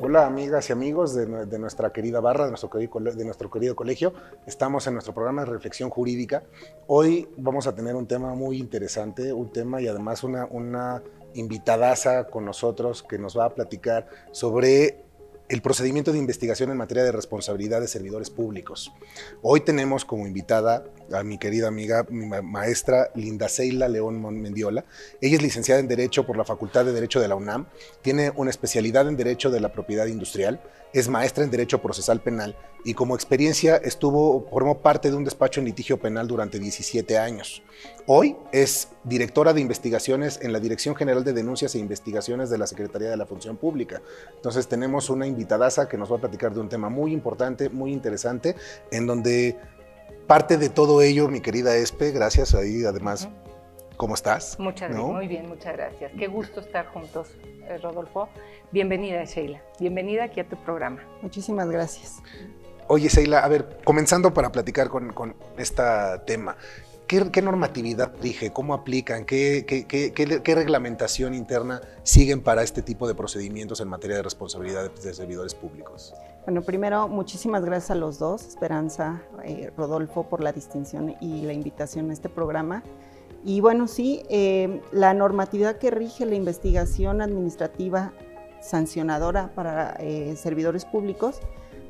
Hola amigas y amigos de nuestra querida barra, de nuestro querido colegio. Estamos en nuestro programa de reflexión jurídica. Hoy vamos a tener un tema muy interesante, un tema y además una invitadaza con nosotros que nos va a platicar sobre el procedimiento de investigación en materia de responsabilidad de servidores públicos. Hoy tenemos como invitada a mi querida amiga, mi maestra Linda Seila León Mendiola. Ella es licenciada en Derecho por la Facultad de Derecho de la UNAM, tiene una especialidad en Derecho de la Propiedad Industrial, es maestra en Derecho Procesal Penal y como experiencia formó parte de un despacho en litigio penal durante 17 años. Hoy es directora de investigaciones en la Dirección General de Denuncias e Investigaciones de la Secretaría de la Función Pública. Entonces tenemos una invitadaza que nos va a platicar de un tema muy importante, muy interesante, en donde parte de todo ello, mi querida Espe, gracias ahí además. ¿Cómo estás? Muchas gracias, muy bien, muchas gracias. Qué gusto estar juntos, Rodolfo. Bienvenida, Sheila. Bienvenida aquí a tu programa. Muchísimas gracias. Oye, Sheila, a ver, comenzando para platicar con este tema, ¿qué normatividad rige? ¿Cómo aplican? ¿Qué reglamentación interna siguen para este tipo de procedimientos en materia de responsabilidad de servidores públicos? Bueno, primero, muchísimas gracias a los dos, Esperanza, Rodolfo, por la distinción y la invitación a este programa. Y bueno, sí, la normatividad que rige la investigación administrativa sancionadora para servidores públicos,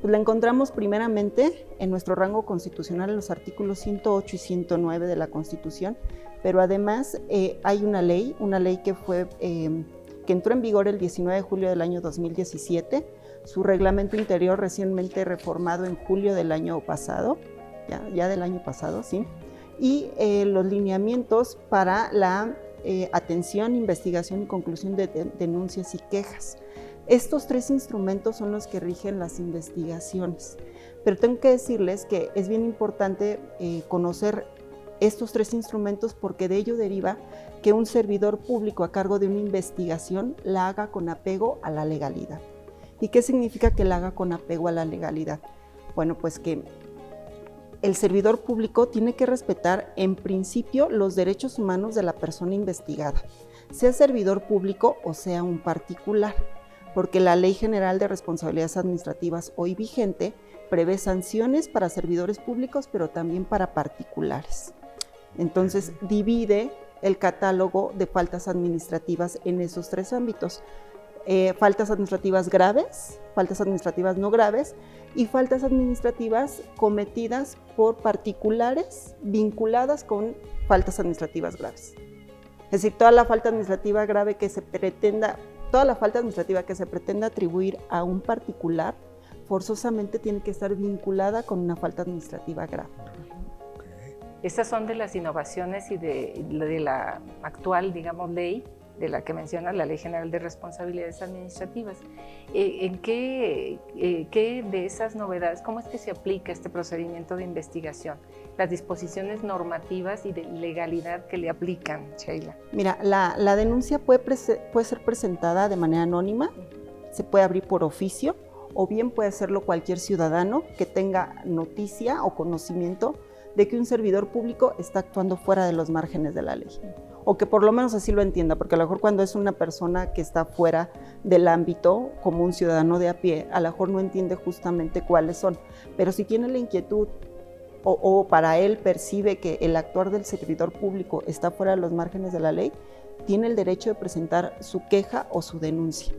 pues la encontramos primeramente en nuestro rango constitucional en los artículos 108 y 109 de la Constitución, pero además hay una ley que entró en vigor el 19 de julio del año 2017, su reglamento interior recientemente reformado en julio del año pasado, ya del año pasado, sí, y los lineamientos para la atención, investigación y conclusión de denuncias y quejas. Estos tres instrumentos son los que rigen las investigaciones, pero tengo que decirles que es bien importante conocer estos tres instrumentos porque de ello deriva que un servidor público a cargo de una investigación la haga con apego a la legalidad. ¿Y qué significa que la haga con apego a la legalidad? Bueno, pues que el servidor público tiene que respetar en principio los derechos humanos de la persona investigada, sea servidor público o sea un particular, porque la Ley General de Responsabilidades Administrativas hoy vigente prevé sanciones para servidores públicos, pero también para particulares. Entonces, divide el catálogo de faltas administrativas en esos tres ámbitos. Faltas administrativas graves, faltas administrativas no graves y faltas administrativas cometidas por particulares vinculadas con faltas administrativas graves. Es decir, toda la falta administrativa grave que se pretenda, toda la falta administrativa que se pretenda atribuir a un particular, forzosamente tiene que estar vinculada con una falta administrativa grave. Estas son de las innovaciones y de la actual, digamos, ley, de la que menciona la Ley General de Responsabilidades Administrativas. ¿En qué de esas novedades, cómo es que se aplica este procedimiento de investigación? Las disposiciones normativas y de legalidad que le aplican, Sheila. Mira, la denuncia puede ser presentada de manera anónima, se puede abrir por oficio, o bien puede hacerlo cualquier ciudadano que tenga noticia o conocimiento de que un servidor público está actuando fuera de los márgenes de la ley, o que por lo menos así lo entienda, porque a lo mejor cuando es una persona que está fuera del ámbito, como un ciudadano de a pie, a lo mejor no entiende justamente cuáles son, pero si tiene la inquietud o para él percibe que el actuar del servidor público está fuera de los márgenes de la ley, tiene el derecho de presentar su queja o su denuncia.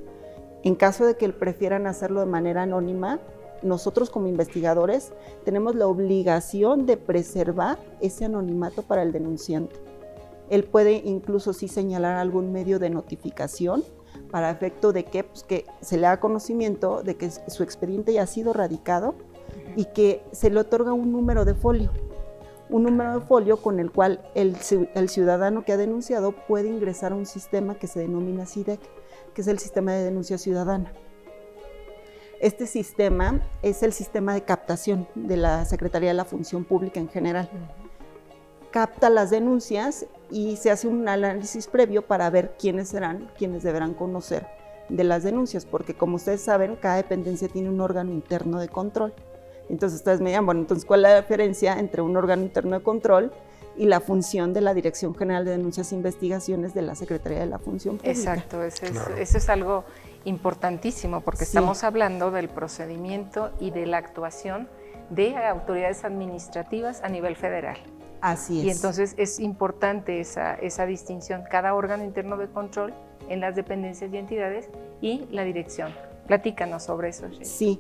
En caso de que prefieran hacerlo de manera anónima, nosotros como investigadores tenemos la obligación de preservar ese anonimato para el denunciante. Él puede incluso sí señalar algún medio de notificación para efecto de que se le haga conocimiento de que su expediente ya ha sido radicado y que se le otorga un número de folio con el cual el ciudadano que ha denunciado puede ingresar a un sistema que se denomina SIDEC, que es el Sistema de Denuncia Ciudadana. Este sistema es el sistema de captación de la Secretaría de la Función Pública en general. Capta las denuncias y se hace un análisis previo para ver quiénes serán, quienes deberán conocer de las denuncias, porque como ustedes saben, cada dependencia tiene un órgano interno de control. Entonces ustedes me dirán, bueno, entonces ¿cuál es la diferencia entre un órgano interno de control y la función de la Dirección General de Denuncias e Investigaciones de la Secretaría de la Función Pública? Exacto, eso es algo importantísimo, porque Sí. estamos hablando del procedimiento y de la actuación de autoridades administrativas a nivel federal. Así es. Y entonces es importante esa distinción, cada órgano interno de control en las dependencias y entidades y la dirección. Platícanos sobre eso, Sheila. Sí,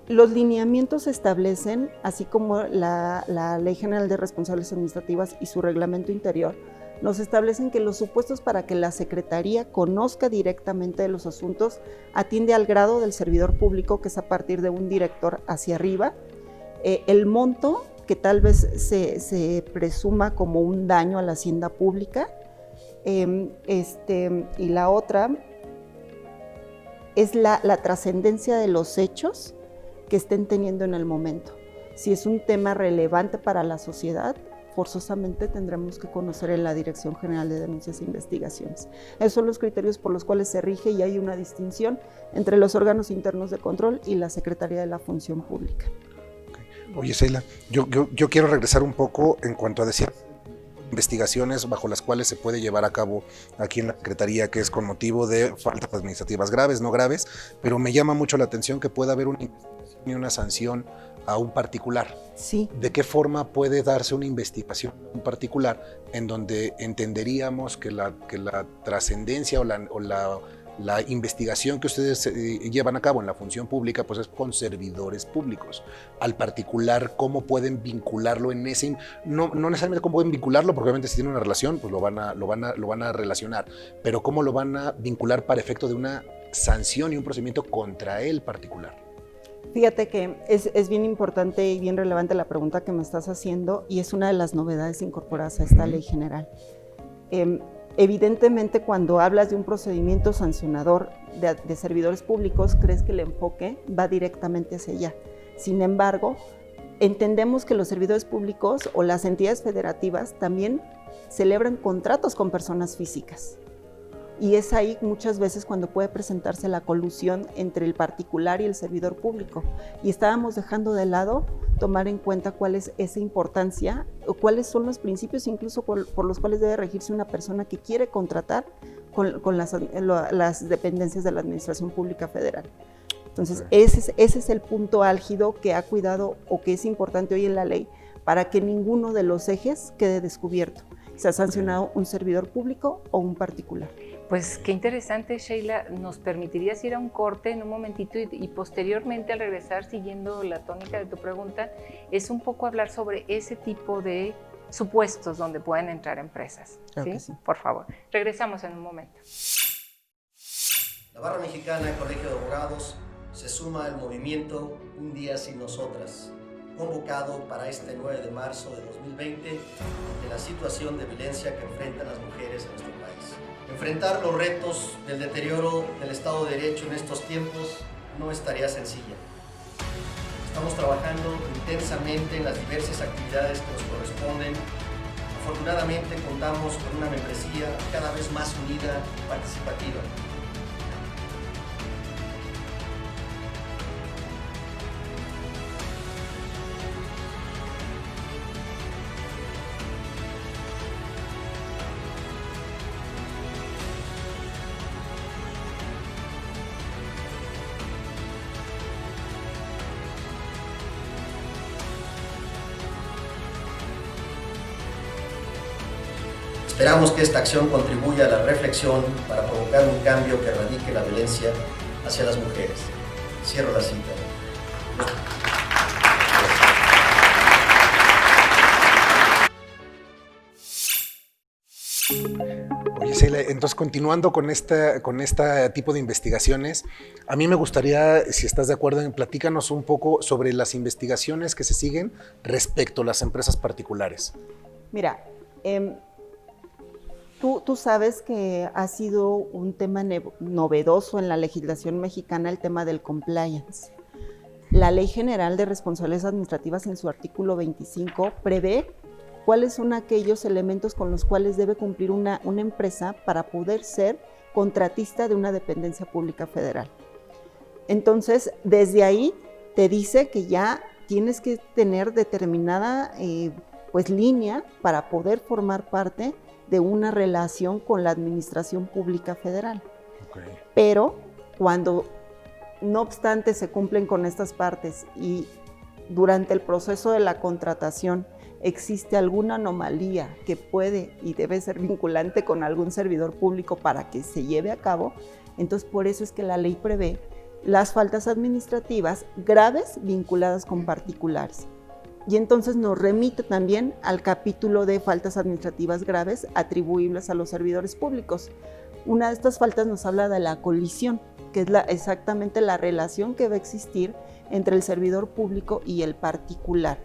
los lineamientos establecen, así como la Ley General de Responsabilidades Administrativas y su reglamento interior, nos establecen que los supuestos para que la Secretaría conozca directamente de los asuntos atiende al grado del servidor público, que es a partir de un director hacia arriba, el monto que tal vez se presuma como un daño a la hacienda pública, y la otra es la trascendencia de los hechos que estén teniendo en el momento. Si es un tema relevante para la sociedad, forzosamente tendremos que conocer en la Dirección General de Denuncias e Investigaciones. Esos son los criterios por los cuales se rige y hay una distinción entre los órganos internos de control y la Secretaría de la Función Pública. Oye, Sheila, yo quiero regresar un poco en cuanto a decir investigaciones bajo las cuales se puede llevar a cabo aquí en la Secretaría, que es con motivo de faltas administrativas graves, no graves, pero me llama mucho la atención que pueda haber una investigación y una sanción a un particular. Sí. ¿De qué forma puede darse una investigación a un particular en donde entenderíamos que la trascendencia o la investigación que ustedes llevan a cabo en la función pública pues es con servidores públicos? Al particular, ¿cómo pueden vincularlo en ese? No necesariamente cómo pueden vincularlo, porque obviamente si tiene una relación, pues lo van a relacionar, pero ¿cómo lo van a vincular para efecto de una sanción y un procedimiento contra el particular? Fíjate que es bien importante y bien relevante la pregunta que me estás haciendo, y es una de las novedades incorporadas a esta ley general. Evidentemente, cuando hablas de un procedimiento sancionador de servidores públicos, crees que el enfoque va directamente hacia allá. Sin embargo, entendemos que los servidores públicos o las entidades federativas también celebran contratos con personas físicas. Y es ahí muchas veces cuando puede presentarse la colusión entre el particular y el servidor público. Y estábamos dejando de lado tomar en cuenta cuál es esa importancia o cuáles son los principios incluso por los cuales debe regirse una persona que quiere contratar con las dependencias de la Administración Pública Federal. Entonces, ese es el punto álgido que ha cuidado o que es importante hoy en la ley para que ninguno de los ejes quede descubierto. Se ha sancionado un servidor público o un particular. Pues qué interesante, Sheila. ¿Nos permitirías ir a un corte en un momentito y posteriormente al regresar, siguiendo la tónica de tu pregunta, es un poco hablar sobre ese tipo de supuestos donde pueden entrar empresas? Claro que sí. Por favor. Regresamos en un momento. La Barra Mexicana del Colegio de Abogados se suma al movimiento Un Día Sin Nosotras, convocado para este 9 de marzo de 2020 ante la situación de violencia que enfrentan las mujeres en nuestro país. Enfrentar los retos del deterioro del Estado de Derecho en estos tiempos no es tarea sencilla. Estamos trabajando intensamente en las diversas actividades que nos corresponden. Afortunadamente contamos con una membresía cada vez más unida y participativa. Esperamos que esta acción contribuya a la reflexión para provocar un cambio que erradique la violencia hacia las mujeres. Cierro la cita. Oye, Sheila, entonces continuando con este tipo de investigaciones, a mí me gustaría, si estás de acuerdo, platícanos un poco sobre las investigaciones que se siguen respecto a las empresas particulares. Mira, tú sabes que ha sido un tema novedoso en la legislación mexicana el tema del compliance. La Ley General de Responsabilidades Administrativas en su artículo 25 prevé cuáles son aquellos elementos con los cuales debe cumplir una empresa para poder ser contratista de una dependencia pública federal. Entonces, desde ahí te dice que ya tienes que tener determinada línea para poder formar parte de una relación con la Administración Pública Federal. Okay. Pero cuando no obstante se cumplen con estas partes y durante el proceso de la contratación existe alguna anomalía que puede y debe ser vinculante con algún servidor público para que se lleve a cabo, entonces por eso es que la ley prevé las faltas administrativas graves vinculadas con particulares. Y entonces nos remite también al capítulo de faltas administrativas graves atribuibles a los servidores públicos. Una de estas faltas nos habla de la colisión, que es exactamente la relación que va a existir entre el servidor público y el particular.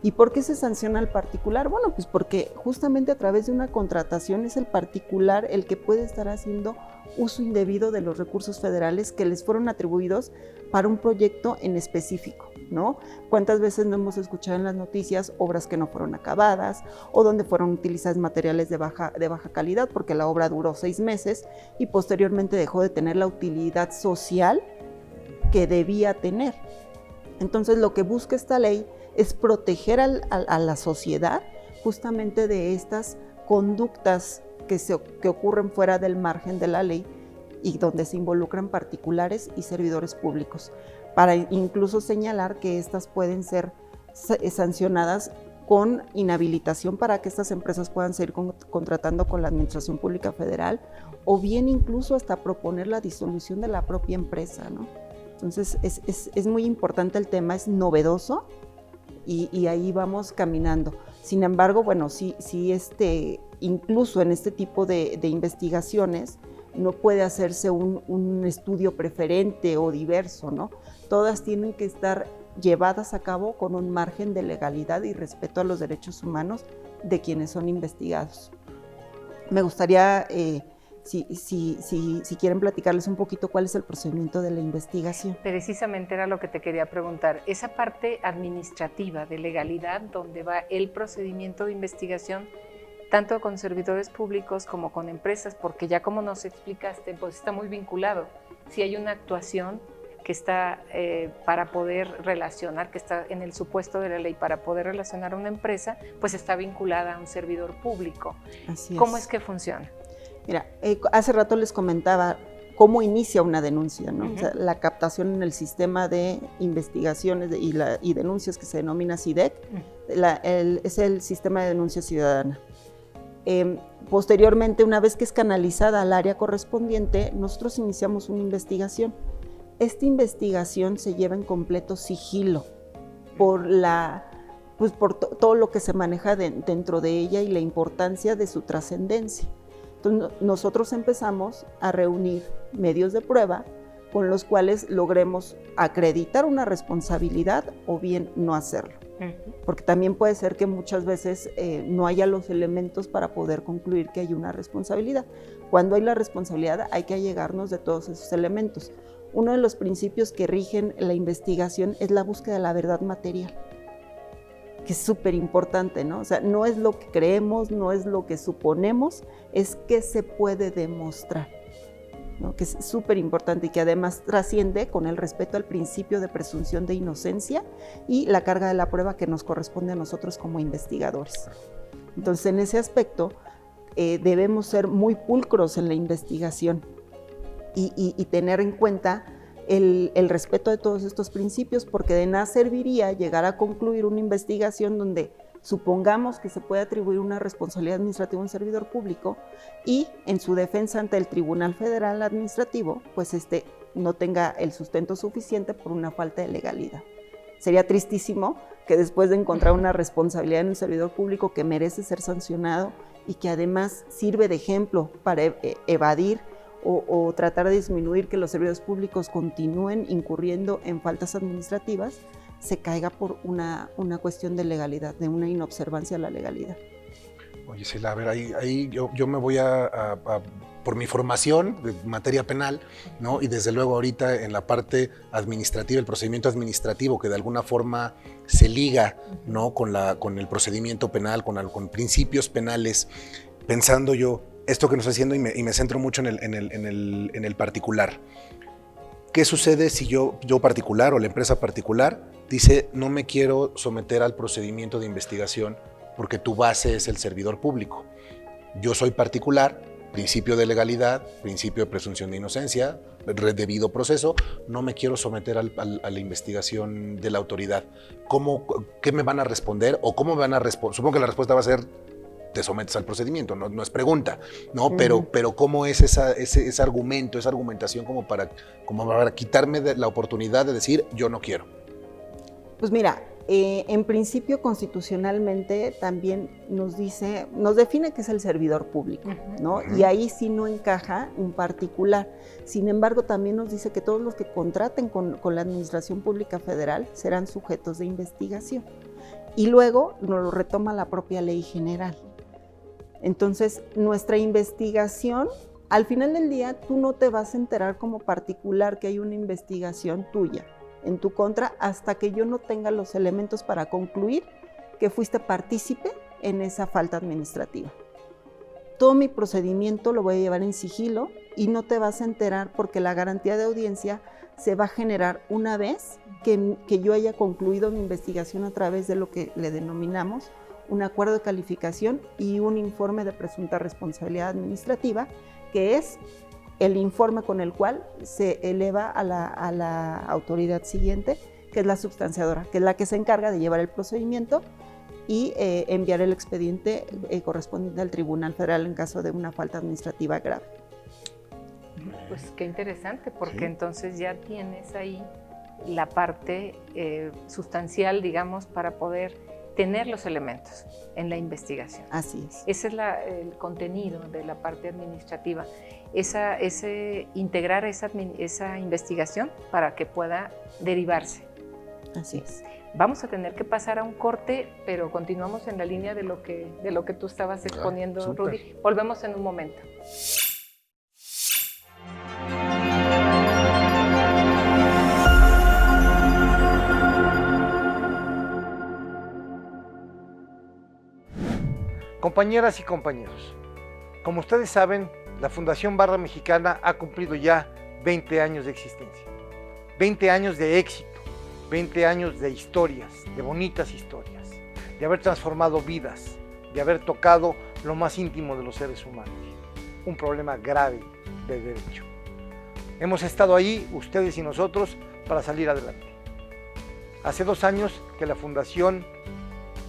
¿Y por qué se sanciona al particular? Bueno, pues porque justamente a través de una contratación es el particular el que puede estar haciendo uso indebido de los recursos federales que les fueron atribuidos para un proyecto en específico, ¿no? ¿Cuántas veces no hemos escuchado en las noticias obras que no fueron acabadas o donde fueron utilizados materiales de baja calidad porque la obra duró 6 meses y posteriormente dejó de tener la utilidad social que debía tener? Entonces lo que busca esta ley es proteger a la sociedad justamente de estas conductas que ocurren fuera del margen de la ley y donde se involucran particulares y servidores públicos, para incluso señalar que estas pueden ser sancionadas con inhabilitación para que estas empresas puedan seguir contratando con la Administración Pública Federal o bien incluso hasta proponer la disolución de la propia empresa, ¿no? Entonces es muy importante el tema, es novedoso y ahí vamos caminando. Sin embargo, bueno, sí incluso en este tipo de investigaciones no puede hacerse un estudio preferente o diverso, ¿no? Todas tienen que estar llevadas a cabo con un margen de legalidad y respeto a los derechos humanos de quienes son investigados. Me gustaría, si quieren platicarles un poquito cuál es el procedimiento de la investigación. Precisamente era lo que te quería preguntar. Esa parte administrativa de legalidad, donde va el procedimiento de investigación, tanto con servidores públicos como con empresas, porque ya como nos explicaste, pues está muy vinculado. Si hay una actuación que está para poder relacionar, que está en el supuesto de la ley para poder relacionar a una empresa, pues está vinculada a un servidor público. Así es. ¿Cómo es que funciona? Mira, hace rato les comentaba cómo inicia una denuncia, ¿no? O sea, la captación en el sistema de investigaciones y denuncias que se denomina SIDEC, es el sistema de denuncia ciudadana. Posteriormente, una vez que es canalizada al área correspondiente, nosotros iniciamos una investigación. Esta investigación se lleva en completo sigilo por todo lo que se maneja dentro de ella y la importancia de su trascendencia. Entonces, nosotros empezamos a reunir medios de prueba con los cuales logremos acreditar una responsabilidad o bien no hacerlo. Porque también puede ser que muchas veces no haya los elementos para poder concluir que hay una responsabilidad. Cuando hay la responsabilidad hay que allegarnos de todos esos elementos. Uno de los principios que rigen la investigación es la búsqueda de la verdad material, que es súper importante, ¿no? O sea, no es lo que creemos, no es lo que suponemos, es que se puede demostrar, ¿no? Que es súper importante y que además trasciende con el respeto al principio de presunción de inocencia y la carga de la prueba que nos corresponde a nosotros como investigadores. Entonces, en ese aspecto, debemos ser muy pulcros en la investigación y tener en cuenta el respeto de todos estos principios, porque de nada serviría llegar a concluir una investigación donde supongamos que se puede atribuir una responsabilidad administrativa a un servidor público y en su defensa ante el Tribunal Federal Administrativo, pues no tenga el sustento suficiente por una falta de legalidad. Sería tristísimo que después de encontrar una responsabilidad en un servidor público que merece ser sancionado y que además sirve de ejemplo para evadir o tratar de disminuir que los servidores públicos continúen incurriendo en faltas administrativas, se caiga por una cuestión de legalidad, de una inobservancia a la legalidad. Oye, Cela, a ver, ahí yo me voy por mi formación de materia penal, ¿no? Y desde luego ahorita en la parte administrativa, el procedimiento administrativo que de alguna forma se liga, ¿no? con el procedimiento penal, con principios penales, pensando yo, esto que nos está haciendo y me centro mucho en el particular. ¿Qué sucede si yo particular o la empresa particular dice no me quiero someter al procedimiento de investigación porque tu base es el servidor público? Yo soy particular, principio de legalidad, principio de presunción de inocencia, debido proceso, no me quiero someter a la investigación de la autoridad. ¿Qué me van a responder o cómo me van a responder? Supongo que la respuesta va a ser, te sometes al procedimiento, no es pregunta, ¿no? Pero ¿cómo es ese argumento, esa argumentación como para quitarme la oportunidad de decir, yo no quiero? Pues mira, en principio constitucionalmente también nos define que es el servidor público, ¿no? Y ahí sí no encaja un particular. Sin embargo, también nos dice que todos los que contraten con la Administración Pública Federal serán sujetos de investigación. Y luego nos lo retoma la propia ley general. Entonces, nuestra investigación, al final del día, tú no te vas a enterar como particular que hay una investigación tuya en tu contra hasta que yo no tenga los elementos para concluir que fuiste partícipe en esa falta administrativa. Todo mi procedimiento lo voy a llevar en sigilo y no te vas a enterar porque la garantía de audiencia se va a generar una vez que yo haya concluido mi investigación a través de lo que le denominamos un acuerdo de calificación y un informe de presunta responsabilidad administrativa, que es el informe con el cual se eleva a la autoridad siguiente, que es la substanciadora, que es la que se encarga de llevar el procedimiento y enviar el expediente correspondiente al Tribunal Federal en caso de una falta administrativa grave. Pues qué interesante, porque entonces ya tienes ahí la parte sustancial, digamos, para poder tener los elementos en la investigación. Así es. Ese es el contenido de la parte administrativa. Integrar esa investigación para que pueda derivarse. Así es. Vamos a tener que pasar a un corte, pero continuamos en la línea de lo que tú estabas exponiendo, Rudy. Volvemos en un momento. Compañeras y compañeros, como ustedes saben, la Fundación Barra Mexicana ha cumplido ya 20 años de existencia, 20 años de éxito, 20 años de historias, de bonitas historias, de haber transformado vidas, de haber tocado lo más íntimo de los seres humanos, un problema grave de derecho. Hemos estado ahí, ustedes y nosotros, para salir adelante. Hace 2 años que la Fundación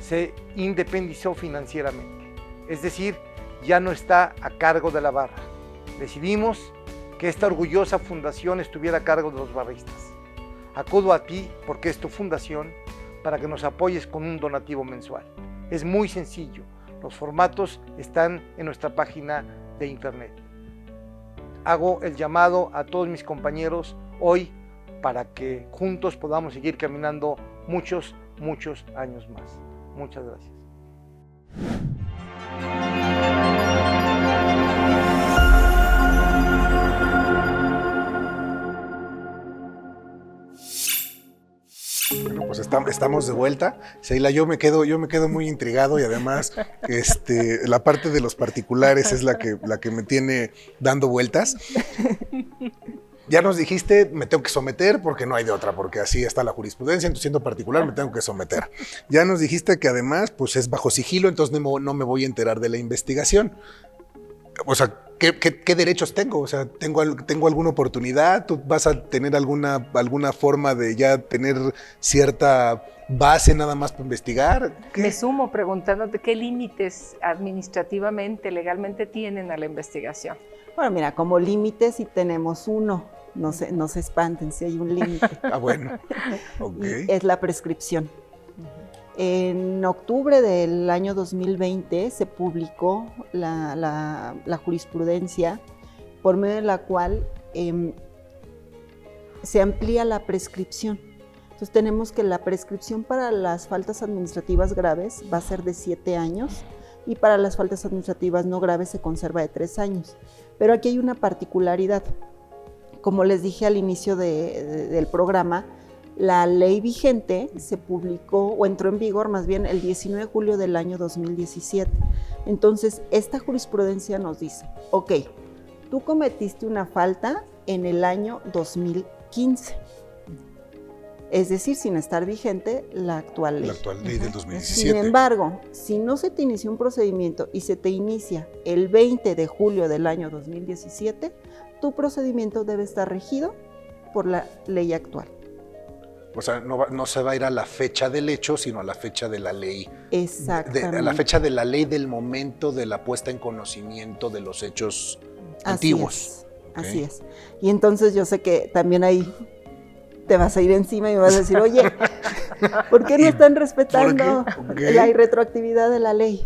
se independizó financieramente, es decir, ya no está a cargo de la barra. Decidimos que esta orgullosa fundación estuviera a cargo de los barristas. Acudo a ti, porque es tu fundación, para que nos apoyes con un donativo mensual. Es muy sencillo, los formatos están en nuestra página de internet. Hago el llamado a todos mis compañeros hoy para que juntos podamos seguir caminando muchos años más. Muchas gracias. Bueno, pues estamos de vuelta. Sheila, yo me quedo muy intrigado y además la parte de los particulares es la que me tiene dando vueltas. Ya nos dijiste, me tengo que someter porque no hay de otra, porque así está la jurisprudencia, entonces siendo particular me tengo que someter. Ya nos dijiste que además pues es bajo sigilo, entonces no me voy a enterar de la investigación. O sea, ¿qué derechos tengo? O sea, ¿tengo alguna oportunidad? ¿Tú vas a tener alguna forma de ya tener cierta base nada más para investigar? Me sumo preguntándote qué límites administrativamente, legalmente tienen a la investigación. Bueno, mira, como límite sí tenemos uno, no se espanten si hay un límite. Ah, bueno, ok. Es la prescripción. En octubre del año 2020 se publicó la jurisprudencia por medio de la cual se amplía la prescripción. Entonces tenemos que la prescripción para las faltas administrativas graves va a ser de 7 años y para las faltas administrativas no graves se conserva de 3 años. Pero aquí hay una particularidad. Como les dije al inicio del programa, la ley vigente se publicó o entró en vigor más bien el 19 de julio del año 2017. Entonces, esta jurisprudencia nos dice, ok, tú cometiste una falta en el año 2015. es decir, sin estar vigente la actual ley. La actual ley del 2017. Sin embargo, si no se te inició un procedimiento y se te inicia el 20 de julio del año 2017, tu procedimiento debe estar regido por la ley actual. O sea, no se va a ir a la fecha del hecho, sino a la fecha de la ley. Exactamente. A la fecha de la ley del momento de la puesta en conocimiento de los hechos antiguos. Así es. Y entonces yo sé que también ahí te vas a ir encima y me vas a decir, oye, ¿por qué no están respetando la irretroactividad de la ley?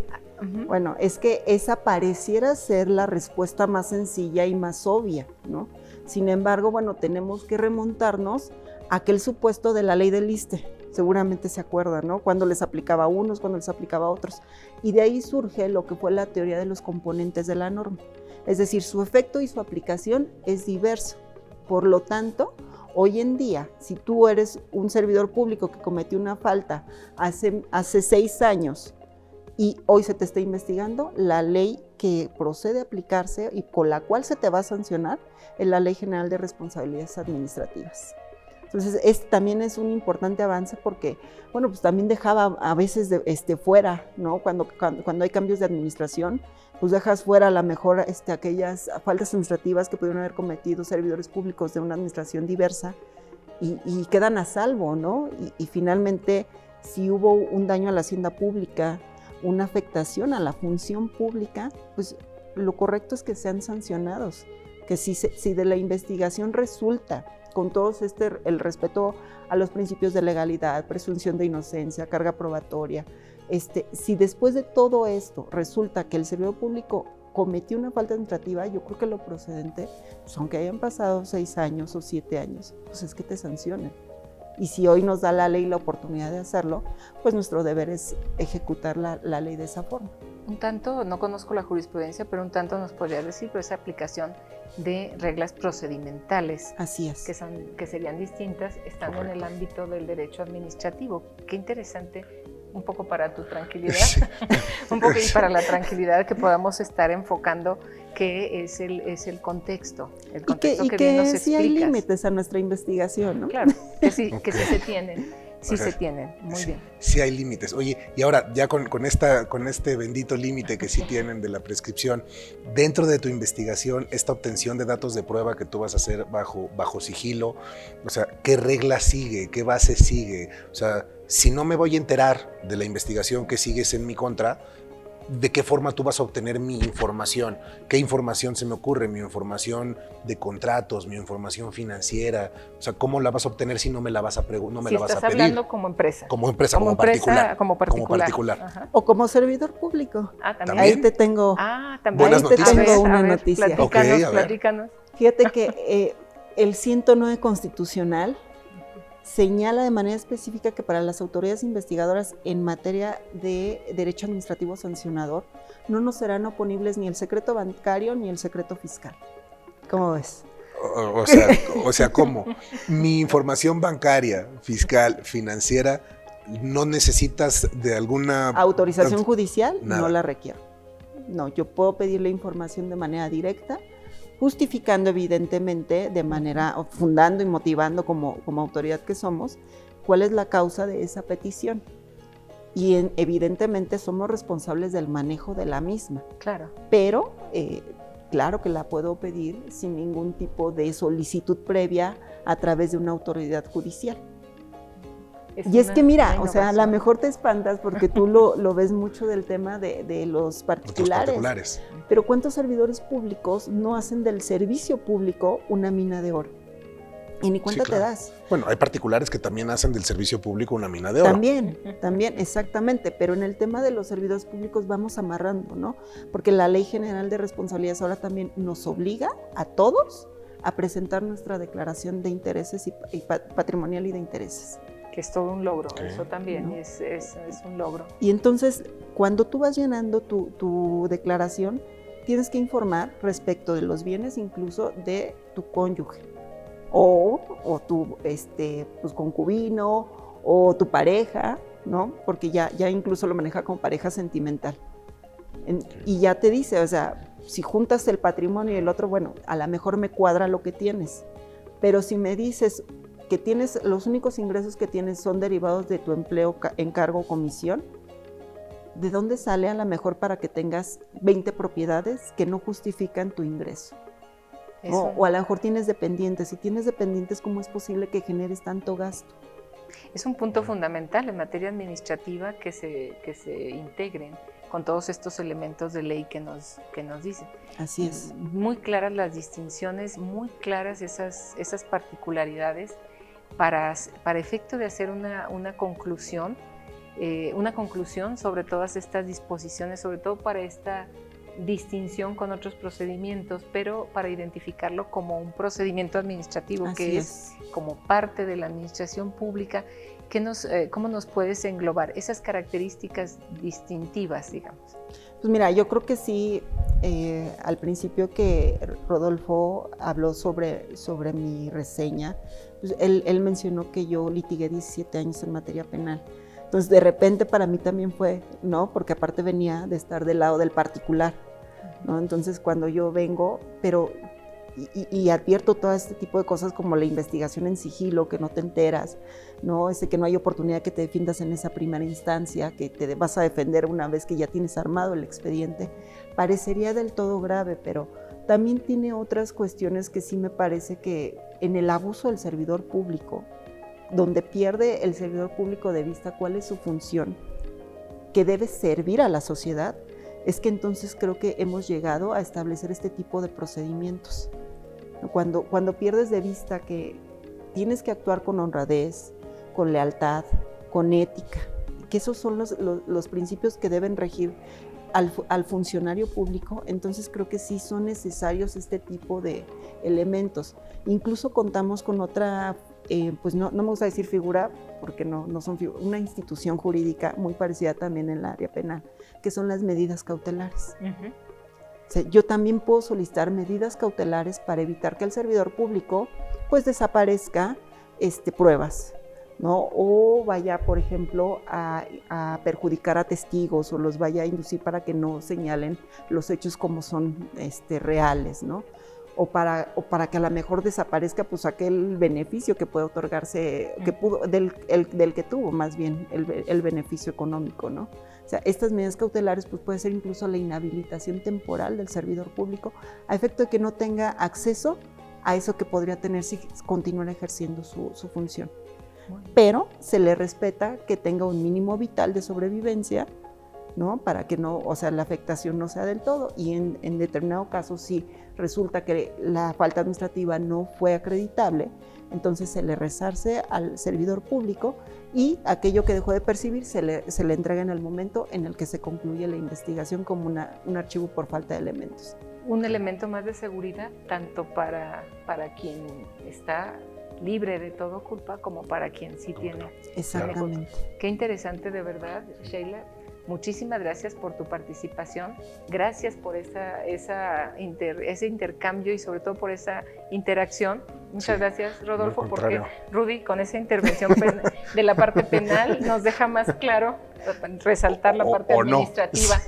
Bueno, es que esa pareciera ser la respuesta más sencilla y más obvia, ¿no? Sin embargo, bueno, tenemos que remontarnos a aquel supuesto de la ley del ISSSTE. Seguramente se acuerdan, ¿no? Cuando les aplicaba a unos, cuando les aplicaba a otros. Y de ahí surge lo que fue la teoría de los componentes de la norma. Es decir, su efecto y su aplicación es diverso. Por lo tanto, hoy en día, si tú eres un servidor público que cometió una falta hace 6 años y hoy se te está investigando, la ley que procede a aplicarse y con la cual se te va a sancionar es la Ley General de Responsabilidades Administrativas. Entonces, también es un importante avance porque, bueno, pues también dejaba a veces fuera, ¿no? Cuando hay cambios de administración, pues dejas fuera a lo mejor aquellas faltas administrativas que pudieron haber cometido servidores públicos de una administración diversa y quedan a salvo, ¿no? Y finalmente, si hubo un daño a la hacienda pública, una afectación a la función pública, pues lo correcto es que sean sancionados, que si de la investigación resulta con todo el respeto a los principios de legalidad, presunción de inocencia, carga probatoria, si después de todo esto resulta que el servidor público cometió una falta administrativa, yo creo que lo procedente, pues aunque hayan pasado 6 años o 7 años, pues es que te sancionen. Y si hoy nos da la ley la oportunidad de hacerlo, pues nuestro deber es ejecutar la ley de esa forma. Un tanto, no conozco la jurisprudencia, pero un tanto nos podría decir, pero esa aplicación de reglas procedimentales. Así es. Que serían distintas estando en el ámbito del derecho administrativo. Qué interesante, un poco para tu tranquilidad, sí. Un poco y para la tranquilidad que podamos estar enfocando qué es el contexto. El contexto que bien nos explicas. Sí hay límites a nuestra investigación, ¿no? Claro, que sí se tienen. Sí, o sea, se tienen, muy bien. Sí hay límites. Oye, y ahora ya con este bendito límite que sí tienen de la prescripción, dentro de tu investigación, esta obtención de datos de prueba que tú vas a hacer bajo sigilo, o sea, ¿qué regla sigue? ¿Qué base sigue? O sea, si no me voy a enterar de la investigación que sigues en mi contra, ¿de qué forma tú vas a obtener mi información? ¿Qué información se me ocurre? Mi información de contratos, mi información financiera. O sea, ¿cómo la vas a obtener si no me la vas a pedir? Estás hablando como empresa. Como empresa, como particular. Como particular. Ajá. O como servidor público. ¿También? Ahí te tengo, buenas noticias. Tengo una noticia. Platícanos. Fíjate que el 109 constitucional señala de manera específica que para las autoridades investigadoras en materia de derecho administrativo sancionador no nos serán oponibles ni el secreto bancario ni el secreto fiscal. ¿Cómo ves? O sea, ¿cómo? Mi información bancaria, fiscal, financiera, ¿no necesitas de alguna autorización judicial? Nada. No la requiero. No, yo puedo pedir la información de manera directa, justificando evidentemente de manera, fundando y motivando como autoridad que somos, cuál es la causa de esa petición. Y evidentemente somos responsables del manejo de la misma. Claro. Pero, claro que la puedo pedir sin ningún tipo de solicitud previa a través de una autoridad judicial. Es que mira, o sea, a lo mejor te espantas porque tú lo ves mucho del tema de los particulares. Pero ¿cuántos servidores públicos no hacen del servicio público una mina de oro? Y ni cuenta te das. Bueno, hay particulares que también hacen del servicio público una mina de oro. También, exactamente. Pero en el tema de los servidores públicos vamos amarrando, ¿no? Porque la Ley General de Responsabilidades ahora también nos obliga a todos a presentar nuestra declaración de intereses y patrimonial y de intereses. Que es todo un logro, eso también, ¿no? es un logro. Y entonces, cuando tú vas llenando tu declaración, tienes que informar respecto de los bienes incluso de tu cónyuge, o tu pues, concubino, o tu pareja, ¿no? Porque ya incluso lo maneja como pareja sentimental. Y ya te dice, o sea, si juntas el patrimonio y el otro, bueno, a lo mejor me cuadra lo que tienes, pero si me dices que tienes, los únicos ingresos que tienes son derivados de tu empleo, encargo o comisión, ¿de dónde sale a lo mejor para que tengas 20 propiedades que no justifican tu ingreso? ¿No? O a lo mejor tienes dependientes. Si tienes dependientes, ¿cómo es posible que generes tanto gasto? Es un punto fundamental en materia administrativa que se integren con todos estos elementos de ley que nos dicen. Así es. Muy claras las distinciones, muy claras esas particularidades para efecto de hacer una conclusión sobre todas estas disposiciones, sobre todo para esta distinción con otros procedimientos, pero para identificarlo como un procedimiento administrativo. Así que es como parte de la administración pública. ¿Cómo nos puedes englobar esas características distintivas, digamos? Pues mira, yo creo que sí, al principio que Rodolfo habló sobre mi reseña, pues él mencionó que yo litigué 17 años en materia penal. Entonces, de repente para mí también fue, ¿no? Porque aparte venía de estar del lado del particular, ¿no? Entonces, cuando yo vengo, y advierto todo este tipo de cosas como la investigación en sigilo, que no te enteras, ¿no? Que no hay oportunidad que te defiendas en esa primera instancia, que te vas a defender una vez que ya tienes armado el expediente, parecería del todo grave, pero también tiene otras cuestiones que sí me parece que en el abuso del servidor público, donde pierde el servidor público de vista cuál es su función, que debe servir a la sociedad, es que entonces creo que hemos llegado a establecer este tipo de procedimientos. Cuando pierdes de vista que tienes que actuar con honradez, con lealtad, con ética, que esos son los principios que deben regir al funcionario público, entonces creo que sí son necesarios este tipo de elementos. Incluso contamos con otra, pues no me gusta decir figura, porque no son una institución jurídica muy parecida también en el área penal, que son las medidas cautelares. Uh-huh. O sea, yo también puedo solicitar medidas cautelares para evitar que el servidor público pues desaparezca pruebas, ¿no? O vaya, por ejemplo, a perjudicar a testigos o los vaya a inducir para que no señalen los hechos como son reales, ¿no? O para que a lo mejor desaparezca pues aquel beneficio que puede otorgarse, que pudo, del que tuvo más bien el beneficio económico, ¿no? O sea, estas medidas cautelares pues puede ser incluso la inhabilitación temporal del servidor público a efecto de que no tenga acceso a eso que podría tener si continuara ejerciendo su función. Pero se le respeta que tenga un mínimo vital de sobrevivencia, ¿no? Para que no, o sea, la afectación no sea del todo, y en determinado caso si resulta que la falta administrativa no fue acreditable, entonces se le resarce al servidor público y aquello que dejó de percibir se le entrega en el momento en el que se concluye la investigación como un archivo por falta de elementos. Un elemento más de seguridad tanto para quien está libre de toda culpa como para quien sí tiene. Exactamente. Qué interesante, de verdad, Sheila. Muchísimas gracias por tu participación, gracias por ese intercambio y sobre todo por esa interacción. Muchas gracias, Rodolfo, porque Rudy con esa intervención de la parte penal nos deja más claro resaltar la parte administrativa.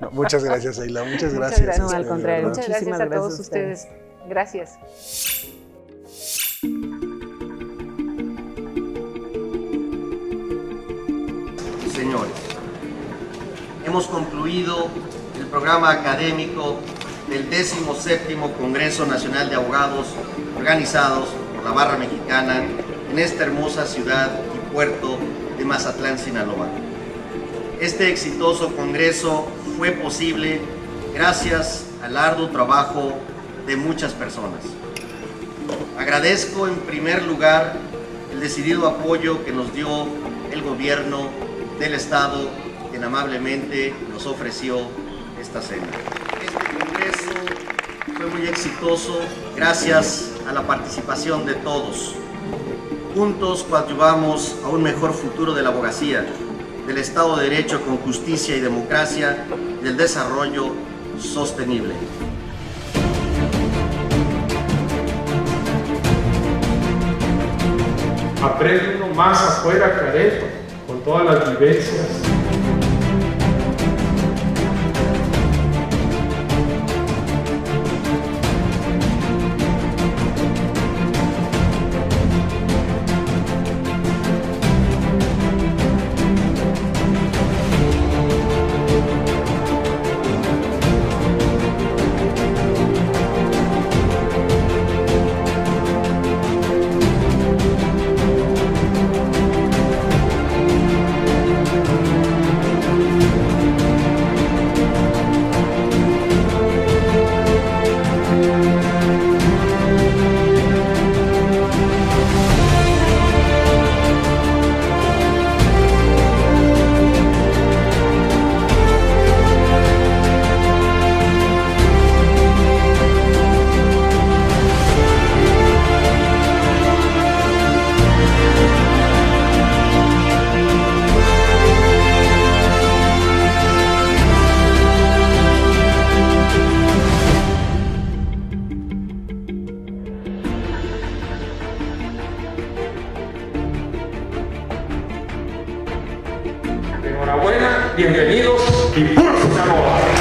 No. Muchas gracias, Sheila, muchas gracias. No, al contrario, muchas gracias a todos ustedes. Gracias. Señores, hemos concluido el programa académico del 17º Congreso Nacional de Abogados organizados por la Barra Mexicana en esta hermosa ciudad y puerto de Mazatlán, Sinaloa. Este exitoso congreso fue posible gracias al arduo trabajo de muchas personas. Agradezco en primer lugar el decidido apoyo que nos dio el gobierno del Estado, quien amablemente nos ofreció esta cena. Este congreso fue muy exitoso gracias a la participación de todos. Juntos coadyuvamos a un mejor futuro de la abogacía, del Estado de Derecho con justicia y democracia y del desarrollo sostenible. Aprende uno más afuera, Careto, con todas las vivencias. Enhorabuena, bienvenidos y puro amor.